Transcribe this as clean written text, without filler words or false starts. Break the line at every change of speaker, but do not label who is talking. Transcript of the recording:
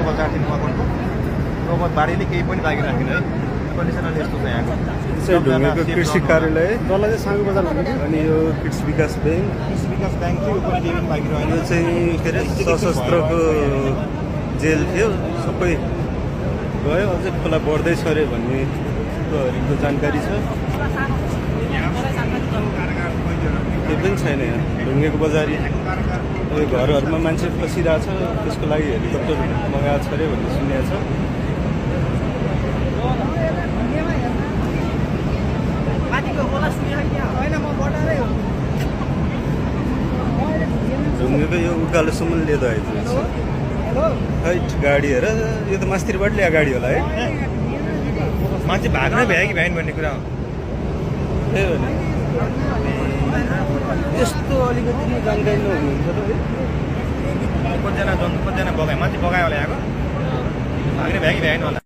बजार थियो मकनको नगद बारीले केही पनि बाँकी राखेन है कन्डिसनल यस्तो छ यहाँको
ढुङ्गेको कृषि कार्यालय
तल चाहिँ साङ्गो बजार भन्ने
अनि यो किड्स विकास ब्याङ्क
कृषि विकास ब्याङ्क थियो यो पनि केही पनि बाँकी रहेन
यो चाहिँ के अरे सशस्त्रको जेल थियो सबै गयो अझै खोला बढ्दैछ अरे भन्ने को जानकारी छ केही पनि छैन यहाँ ढुङ्गेको बजारी यो घरहरूमा मान्छे फसिरहेछ त्यसको लागि हेलिकप्टर मगाएको छ अरे भन्ने सुनेको छ ढुङ्गेको यो उकालोसम्म लिएर आइदिन्छ हैट गाडी हेर यो त मास्तिरबाट ल्याएको गाडी होला है
मान्छे भाग्नै भ्यायो कि भ्याएन भन्ने कुरा हो
त्यही हो नि यस्तो अलिकति जानकारी नहुनुहुन्छ त है
कतिजना बगायो मान्छे बगायो होला यहाँको भाग्ने भ्यायो कि भ्याएन होला